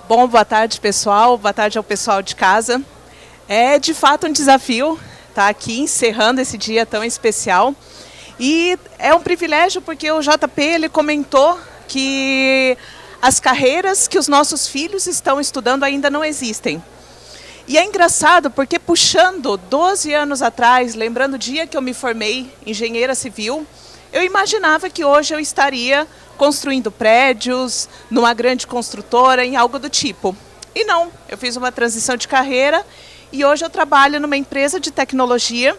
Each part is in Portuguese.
Bom, boa tarde, pessoal. Boa tarde ao pessoal de casa. É de fato um desafio estar aqui encerrando esse dia tão especial. E é um privilégio porque o JP ele comentou que as carreiras que os nossos filhos estão estudando ainda não existem. E é engraçado porque puxando 12 anos atrás, lembrando o dia que eu me formei engenheira civil, eu imaginava que hoje eu estaria construindo prédios, numa grande construtora, em algo do tipo. E não, eu fiz uma transição de carreira e hoje eu trabalho numa empresa de tecnologia,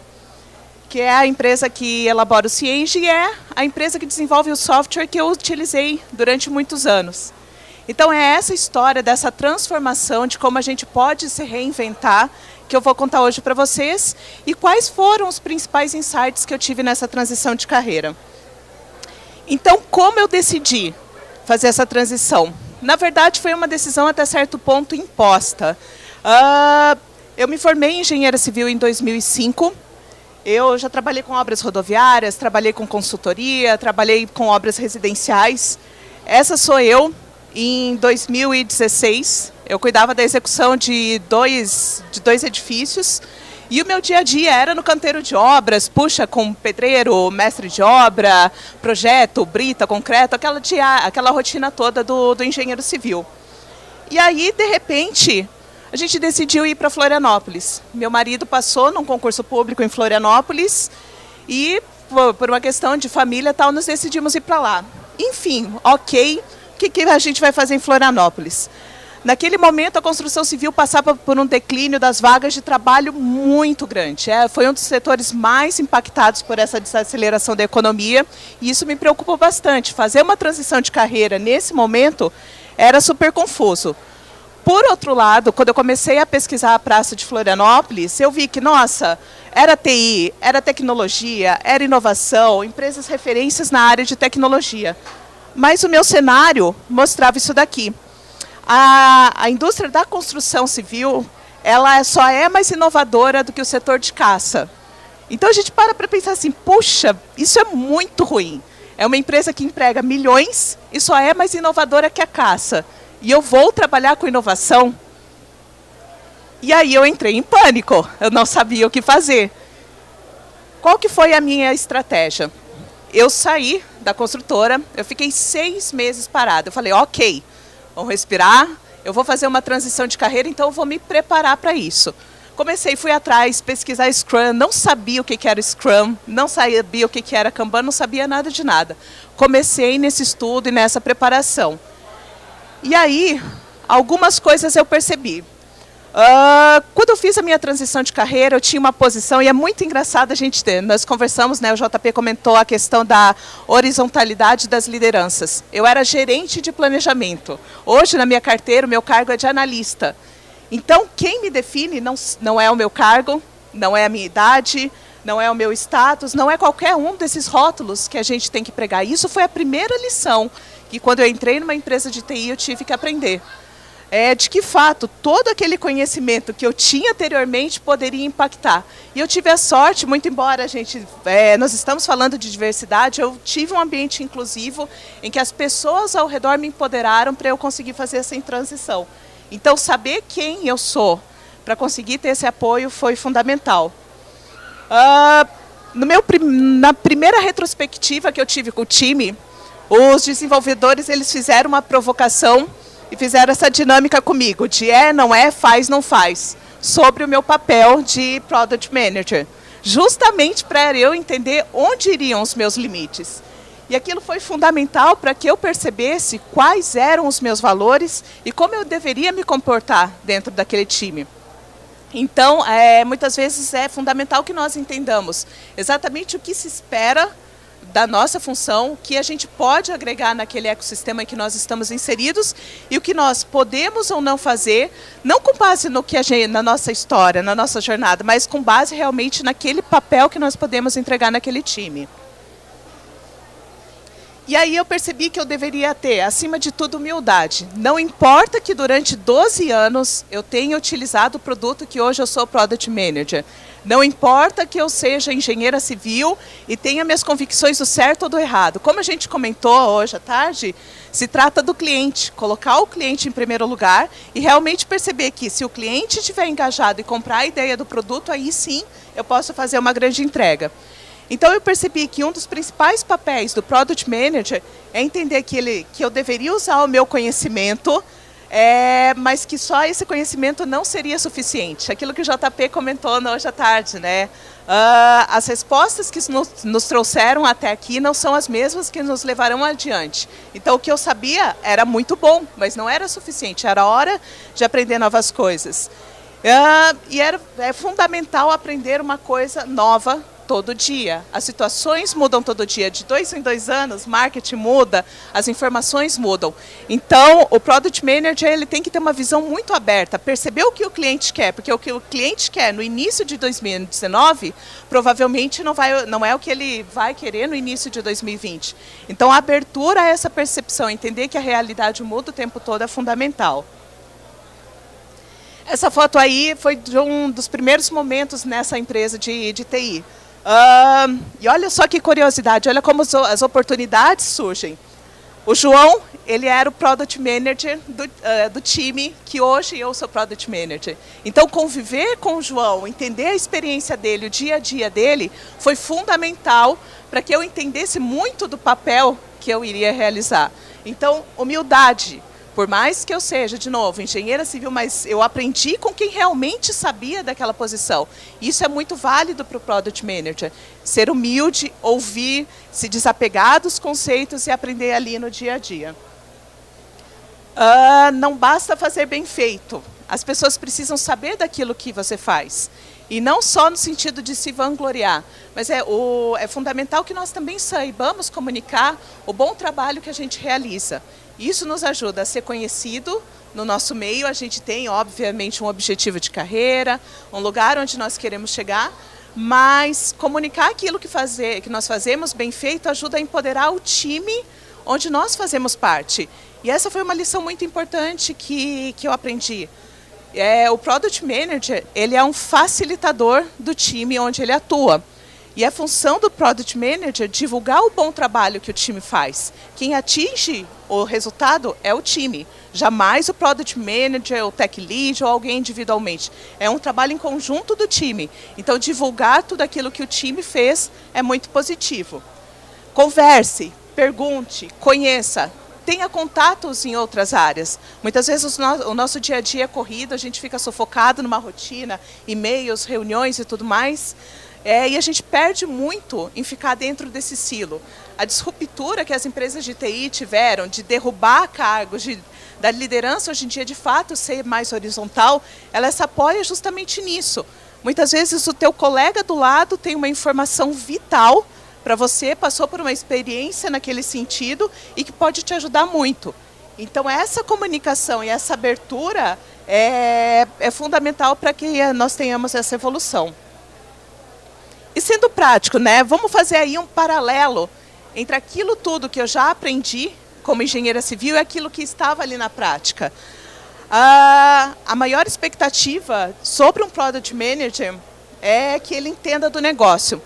que é a empresa que elabora o Cienge e é a empresa que desenvolve o software que eu utilizei durante muitos anos. Então é essa história dessa transformação, de como a gente pode se reinventar, que eu vou contar hoje para vocês, e quais foram os principais insights que eu tive nessa transição de carreira. Então, como eu decidi fazer essa transição? Na verdade, foi uma decisão até certo ponto imposta. Eu me formei em engenheira civil em 2005. Eu já trabalhei com obras rodoviárias, trabalhei com consultoria, trabalhei com obras residenciais. Essa sou eu. Em 2016, eu cuidava da execução de dois edifícios. E o meu dia a dia era no canteiro de obras, puxa, com pedreiro, mestre de obra, projeto, brita, concreto, aquela rotina toda do engenheiro civil. E aí, de repente, a gente decidiu ir para Florianópolis. Meu marido passou num concurso público em Florianópolis e, por uma questão de família, tal, nós decidimos ir para lá. Enfim, ok, o que a gente vai fazer em Florianópolis? Naquele momento, a construção civil passava por um declínio das vagas de trabalho muito grande. Foi um dos setores mais impactados por essa desaceleração da economia, e isso me preocupou bastante. Fazer uma transição de carreira nesse momento era super confuso. Por outro lado, quando eu comecei a pesquisar a Praça de Florianópolis, eu vi que, nossa, era TI, era tecnologia, era inovação, empresas referências na área de tecnologia. Mas o meu cenário mostrava isso daqui. A indústria da construção civil, ela só é mais inovadora do que o setor de caça. Então a gente para pensar assim, puxa, isso é muito ruim. É uma empresa que emprega milhões e só é mais inovadora que a caça. E eu vou trabalhar com inovação? E aí eu entrei em pânico, eu não sabia o que fazer. Qual que foi a minha estratégia? Eu saí da construtora, eu fiquei 6 meses parada. Eu falei, ok, vamos respirar, eu vou fazer uma transição de carreira, então eu vou me preparar para isso. Fui atrás, pesquisar Scrum, não sabia o que era Scrum, não sabia o que era Kanban, não sabia nada de nada. Comecei nesse estudo e nessa preparação. E aí, algumas coisas eu percebi. Quando eu fiz a minha transição de carreira, eu tinha uma posição, e é muito engraçado a gente ter. Nós conversamos, né, o JP comentou a questão da horizontalidade das lideranças. Eu era gerente de planejamento. Hoje, na minha carteira, o meu cargo é de analista. Então, quem me define não é o meu cargo, não é a minha idade, não é o meu status, não é qualquer um desses rótulos que a gente tem que pregar. Isso foi a primeira lição que, quando eu entrei numa empresa de TI, eu tive que aprender. De que fato todo aquele conhecimento que eu tinha anteriormente poderia impactar. E eu tive a sorte, muito embora nós estamos falando de diversidade, eu tive um ambiente inclusivo em que as pessoas ao redor me empoderaram para eu conseguir fazer essa transição. Então, saber quem eu sou para conseguir ter esse apoio foi fundamental. Na primeira retrospectiva que eu tive com o time, os desenvolvedores eles fizeram uma provocação e fizeram essa dinâmica comigo, de não é, faz, não faz, sobre o meu papel de Product Manager, justamente para eu entender onde iriam os meus limites. E aquilo foi fundamental para que eu percebesse quais eram os meus valores e como eu deveria me comportar dentro daquele time. Então, muitas vezes é fundamental que nós entendamos exatamente o que se espera da nossa função, o que a gente pode agregar naquele ecossistema em que nós estamos inseridos e o que nós podemos ou não fazer, não com base no que na nossa história, na nossa jornada, mas com base realmente naquele papel que nós podemos entregar naquele time. E aí eu percebi que eu deveria ter, acima de tudo, humildade. Não importa que durante 12 anos eu tenha utilizado o produto que hoje eu sou Product Manager. Não importa que eu seja engenheira civil e tenha minhas convicções do certo ou do errado. Como a gente comentou hoje à tarde, se trata do cliente, colocar o cliente em primeiro lugar e realmente perceber que se o cliente estiver engajado e comprar a ideia do produto, aí sim eu posso fazer uma grande entrega. Então eu percebi que um dos principais papéis do Product Manager é entender que eu deveria usar o meu conhecimento, mas que só esse conhecimento não seria suficiente. Aquilo que o JP comentou hoje à tarde, né? As respostas que nos trouxeram até aqui não são as mesmas que nos levarão adiante. Então o que eu sabia era muito bom, mas não era suficiente, era hora de aprender novas coisas. E é fundamental aprender uma coisa nova todo dia. As situações mudam todo dia. De 2 em 2 anos, marketing muda, as informações mudam. Então, o Product Manager ele tem que ter uma visão muito aberta, perceber o que o cliente quer, porque o que o cliente quer no início de 2019, provavelmente não é o que ele vai querer no início de 2020. Então, a abertura a essa percepção, entender que a realidade muda o tempo todo é fundamental. Essa foto aí foi de um dos primeiros momentos nessa empresa de TI. E olha só que curiosidade, olha como as oportunidades surgem. O João, ele era o Product Manager do time, que hoje eu sou Product Manager. Então, conviver com o João, entender a experiência dele, o dia a dia dele, foi fundamental para que eu entendesse muito do papel que eu iria realizar. Então, humildade. Por mais que eu seja, de novo, engenheira civil, mas eu aprendi com quem realmente sabia daquela posição. Isso é muito válido para o Product Manager. Ser humilde, ouvir, se desapegar dos conceitos e aprender ali no dia a dia. Não basta fazer bem feito. As pessoas precisam saber daquilo que você faz. E não só no sentido de se vangloriar, mas é fundamental que nós também saibamos comunicar o bom trabalho que a gente realiza. Isso nos ajuda a ser conhecido no nosso meio. A gente tem, obviamente, um objetivo de carreira, um lugar onde nós queremos chegar, mas comunicar aquilo que nós fazemos bem feito ajuda a empoderar o time onde nós fazemos parte. E essa foi uma lição muito importante que eu aprendi. O Product Manager ele é um facilitador do time onde ele atua. E a função do Product Manager é divulgar o bom trabalho que o time faz. Quem atinge o resultado é o time. Jamais o Product Manager, o Tech Lead ou alguém individualmente. É um trabalho em conjunto do time. Então, divulgar tudo aquilo que o time fez é muito positivo. Converse, pergunte, conheça. Tenha contatos em outras áreas. Muitas vezes o nosso dia a dia é corrido, a gente fica sufocado numa rotina, e-mails, reuniões e tudo mais. E a gente perde muito em ficar dentro desse silo. A disruptura que as empresas de TI tiveram de derrubar cargos, da liderança hoje em dia de fato ser mais horizontal, ela se apoia justamente nisso. Muitas vezes o teu colega do lado tem uma informação vital para você, passou por uma experiência naquele sentido e que pode te ajudar muito. Então essa comunicação e essa abertura é fundamental para que nós tenhamos essa evolução. E sendo prático, né, vamos fazer aí um paralelo entre aquilo tudo que eu já aprendi como engenheira civil e aquilo que estava ali na prática. A maior expectativa sobre um Product Manager é que ele entenda do negócio.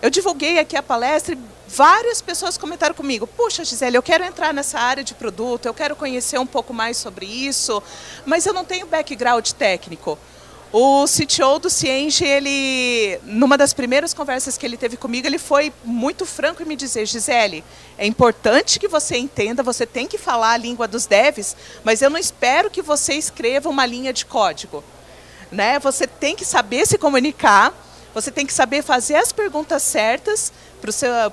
Eu divulguei aqui a palestra e várias pessoas comentaram comigo: puxa, Gisele, eu quero entrar nessa área de produto, eu quero conhecer um pouco mais sobre isso, mas eu não tenho background técnico. O CTO do Cienge, numa das primeiras conversas que ele teve comigo, ele foi muito franco em me dizer: Gisele, é importante que você entenda, você tem que falar a língua dos devs, mas eu não espero que você escreva uma linha de código. Né? Você tem que saber se comunicar, você tem que saber fazer as perguntas certas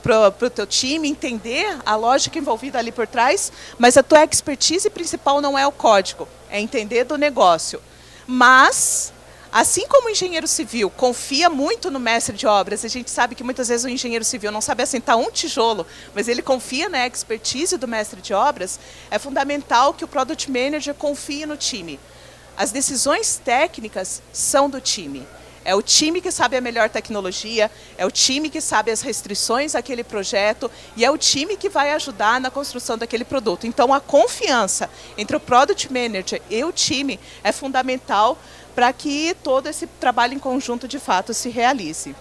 para o teu time, entender a lógica envolvida ali por trás, mas a tua expertise principal não é o código, é entender do negócio. Mas assim como o engenheiro civil confia muito no mestre de obras, a gente sabe que muitas vezes o engenheiro civil não sabe assentar um tijolo, mas ele confia na expertise do mestre de obras, é fundamental que o Product Manager confie no time. As decisões técnicas são do time. É o time que sabe a melhor tecnologia, é o time que sabe as restrições daquele projeto e é o time que vai ajudar na construção daquele produto. Então, a confiança entre o Product Manager e o time é fundamental para que todo esse trabalho em conjunto, de fato, se realize.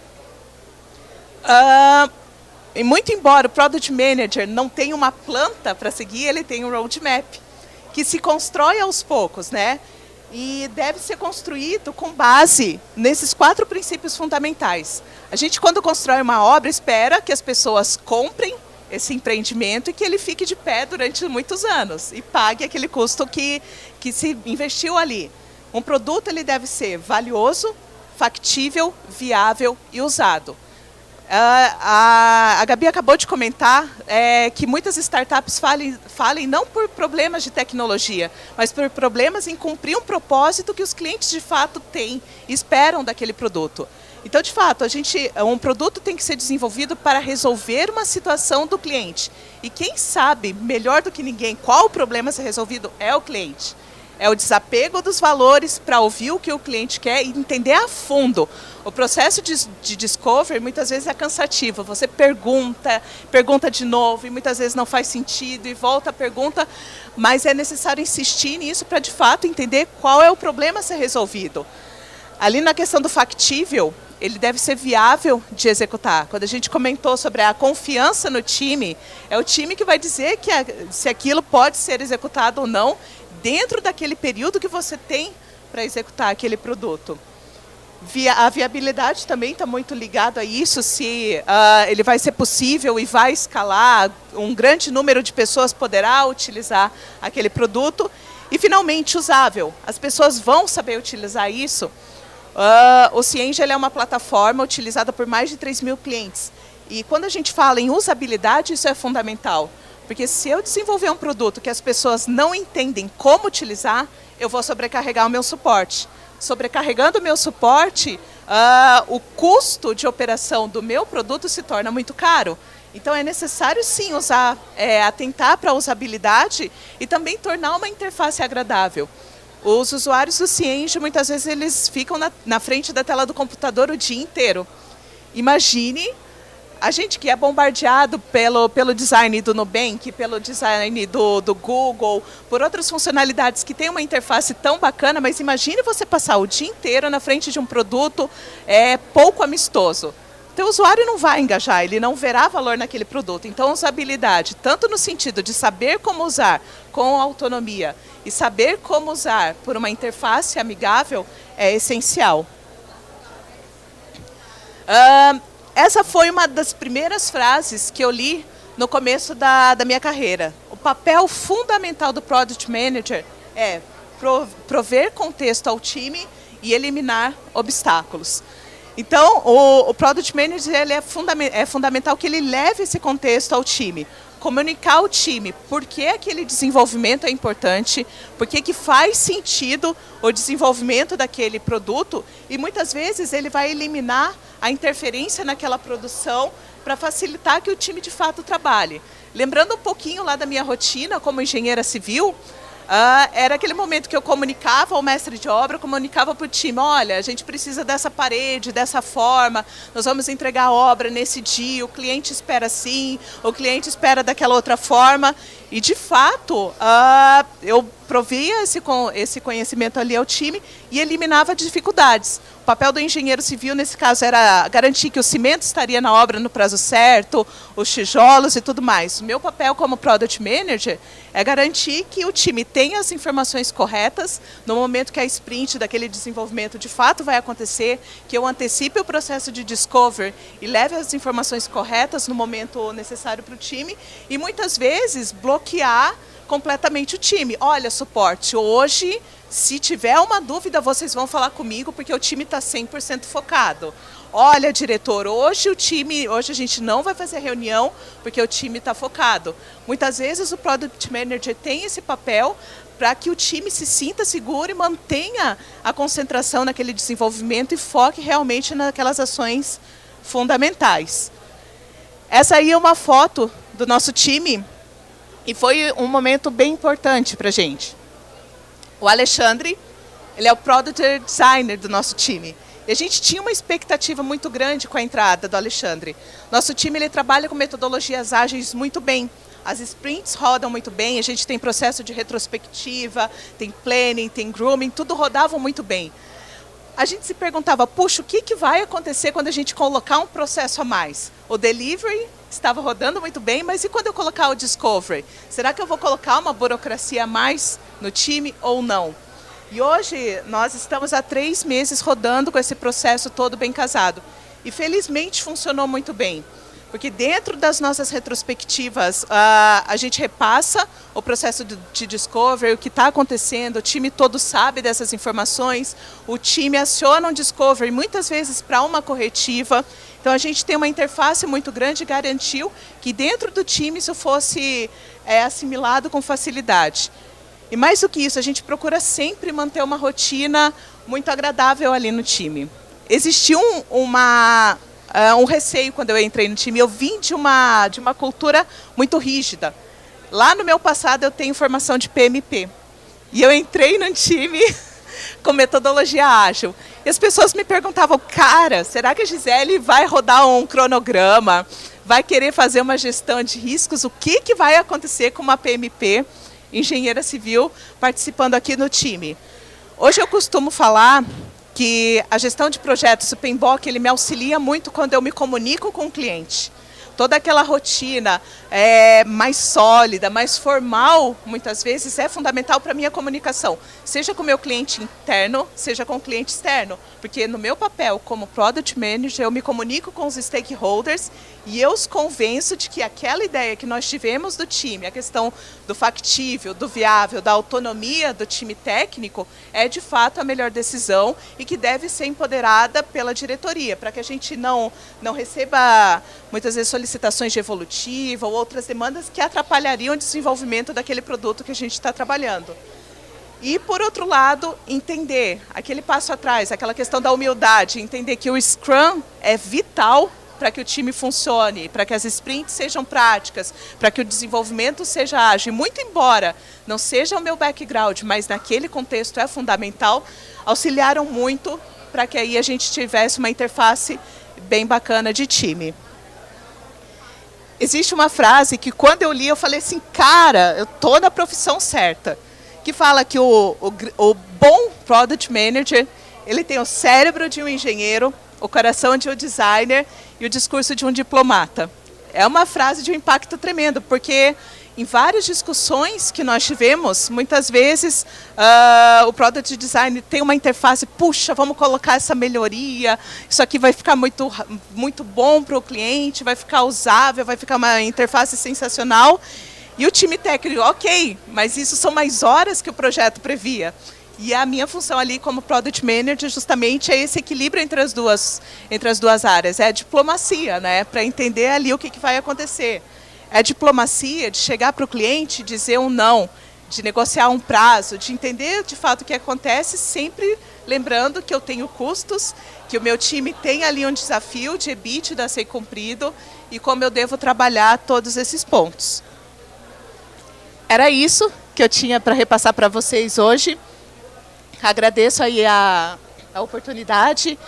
E muito embora o Product Manager não tenha uma planta para seguir, ele tem um roadmap, que se constrói aos poucos, né? E deve ser construído com base nesses 4 princípios fundamentais. A gente, quando constrói uma obra, espera que as pessoas comprem esse empreendimento e que ele fique de pé durante muitos anos e pague aquele custo que se investiu ali. Um produto ele deve ser valioso, factível, viável e usado. A Gabi acabou de comentar que muitas startups falem não por problemas de tecnologia, mas por problemas em cumprir um propósito que os clientes de fato têm e esperam daquele produto. Então, de fato, um produto tem que ser desenvolvido para resolver uma situação do cliente. E quem sabe, melhor do que ninguém, qual o problema a ser resolvido é o cliente. É o desapego dos valores para ouvir o que o cliente quer e entender a fundo. O processo de discovery muitas vezes é cansativo. Você pergunta de novo e muitas vezes não faz sentido e volta a pergunta, mas é necessário insistir nisso para de fato entender qual é o problema a ser resolvido. Ali na questão do factível, ele deve ser viável de executar. Quando a gente comentou sobre a confiança no time, é o time que vai dizer se aquilo pode ser executado ou não, dentro daquele período que você tem para executar aquele produto. A viabilidade também está muito ligada a isso, se ele vai ser possível e vai escalar, um grande número de pessoas poderá utilizar aquele produto. E, finalmente, usável. As pessoas vão saber utilizar isso. O CiEngine é uma plataforma utilizada por mais de 3.000 clientes. E quando a gente fala em usabilidade, isso é fundamental. Porque se eu desenvolver um produto que as pessoas não entendem como utilizar, eu vou sobrecarregar o meu suporte. Sobrecarregando o meu suporte, o custo de operação do meu produto se torna muito caro. Então, é necessário, sim, atentar para a usabilidade e também tornar uma interface agradável. Os usuários do CiEngine, muitas vezes, eles ficam na frente da tela do computador o dia inteiro. Imagine a gente que é bombardeado pelo design do Nubank, pelo design do Google, por outras funcionalidades que tem uma interface tão bacana, mas imagine você passar o dia inteiro na frente de um produto pouco amistoso. Então, o usuário não vai engajar, ele não verá valor naquele produto. Então, a usabilidade, tanto no sentido de saber como usar com autonomia e saber como usar por uma interface amigável, é essencial. Essa foi uma das primeiras frases que eu li no começo da minha carreira. O papel fundamental do Product Manager é prover contexto ao time e eliminar obstáculos. Então, o Product Manager ele é fundamental que ele leve esse contexto ao time. Comunicar ao time por que aquele desenvolvimento é importante, por que faz sentido o desenvolvimento daquele produto e muitas vezes ele vai eliminar a interferência naquela produção para facilitar que o time de fato trabalhe. Lembrando um pouquinho lá da minha rotina como engenheira civil, era aquele momento que eu comunicava ao mestre de obra, comunicava para o time, olha, a gente precisa dessa parede, dessa forma, nós vamos entregar a obra nesse dia, o cliente espera assim, o cliente espera daquela outra forma. E, de fato, eu provia esse conhecimento ali ao time e eliminava dificuldades. O papel do engenheiro civil, nesse caso, era garantir que o cimento estaria na obra no prazo certo, os tijolos e tudo mais. O meu papel como Product Manager é garantir que o time tenha as informações corretas no momento que a sprint daquele desenvolvimento de fato vai acontecer, que eu antecipe o processo de discovery e leve as informações corretas no momento necessário para o time e, muitas vezes, bloquear completamente o time. Olha, suporte, hoje, se tiver uma dúvida, vocês vão falar comigo, porque o time está 100% focado. Olha, diretor, hoje a gente não vai fazer reunião, porque o time está focado. Muitas vezes o Product Manager tem esse papel para que o time se sinta seguro e mantenha a concentração naquele desenvolvimento e foque realmente naquelas ações fundamentais. Essa aí é uma foto do nosso time e foi um momento bem importante para a gente. O Alexandre, ele é o Product Designer do nosso time. E a gente tinha uma expectativa muito grande com a entrada do Alexandre. Nosso time ele trabalha com metodologias ágeis muito bem. As sprints rodam muito bem, a gente tem processo de retrospectiva, tem planning, tem grooming, tudo rodava muito bem. A gente se perguntava, puxa, o que vai acontecer quando a gente colocar um processo a mais? O delivery estava rodando muito bem, mas e quando eu colocar o discovery? Será que eu vou colocar uma burocracia a mais no time ou não? E hoje nós estamos há 3 meses rodando com esse processo todo bem casado. E felizmente funcionou muito bem. Porque dentro das nossas retrospectivas, a gente repassa o processo de discovery, o que está acontecendo, o time todo sabe dessas informações, o time aciona um discovery muitas vezes para uma corretiva. Então a gente tem uma interface muito grande e garantiu que dentro do time isso fosse assimilado com facilidade. E mais do que isso, a gente procura sempre manter uma rotina muito agradável ali no time. Existiu um receio quando eu entrei no time. Eu vim de uma cultura muito rígida. Lá no meu passado eu tenho formação de PMP. E eu entrei no time com metodologia ágil. E as pessoas me perguntavam, cara, será que a Gisele vai rodar um cronograma? Vai querer fazer uma gestão de riscos? O que vai acontecer com uma PMP, engenheira civil, participando aqui no time? Hoje eu costumo falar que a gestão de projetos, o PMBOK, ele me auxilia muito quando eu me comunico com o cliente. Toda aquela rotina mais sólida, mais formal, muitas vezes, é fundamental para a minha comunicação. Seja com o meu cliente interno, seja com o cliente externo. Porque no meu papel como Product Manager, eu me comunico com os stakeholders e eu os convenço de que aquela ideia que nós tivemos do time, a questão do factível, do viável, da autonomia do time técnico, é de fato a melhor decisão e que deve ser empoderada pela diretoria, para que a gente não receba, muitas vezes, solicitações de evolutiva ou outras demandas que atrapalhariam o desenvolvimento daquele produto que a gente está trabalhando. E, por outro lado, entender aquele passo atrás, aquela questão da humildade, entender que o Scrum é vital para que o time funcione, para que as sprints sejam práticas, para que o desenvolvimento seja ágil. Muito embora não seja o meu background, mas naquele contexto é fundamental, auxiliaram muito para que aí a gente tivesse uma interface bem bacana de time. Existe uma frase que quando eu li eu falei assim, cara, eu estou na profissão certa, que fala que o bom Product Manager, ele tem o cérebro de um engenheiro, o coração de um designer e o discurso de um diplomata. É uma frase de um impacto tremendo, porque em várias discussões que nós tivemos, muitas vezes o Product Design tem uma interface, puxa, vamos colocar essa melhoria, isso aqui vai ficar muito bom para o cliente, vai ficar usável, vai ficar uma interface sensacional. E o time técnico, ok, mas isso são mais horas que o projeto previa. E a minha função ali como Product Manager justamente é esse equilíbrio entre as duas áreas. É a diplomacia, né? Para entender ali o que vai acontecer. É a diplomacia de chegar para o cliente e dizer um não, de negociar um prazo, de entender de fato o que acontece, sempre lembrando que eu tenho custos, que o meu time tem ali um desafio de EBITDA a ser cumprido e como eu devo trabalhar todos esses pontos. Era isso que eu tinha para repassar para vocês hoje. Agradeço aí a oportunidade.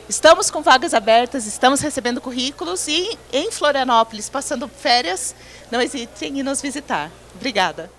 Estamos com vagas abertas, estamos recebendo currículos e em Florianópolis, passando férias, não hesitem em nos visitar. Obrigada.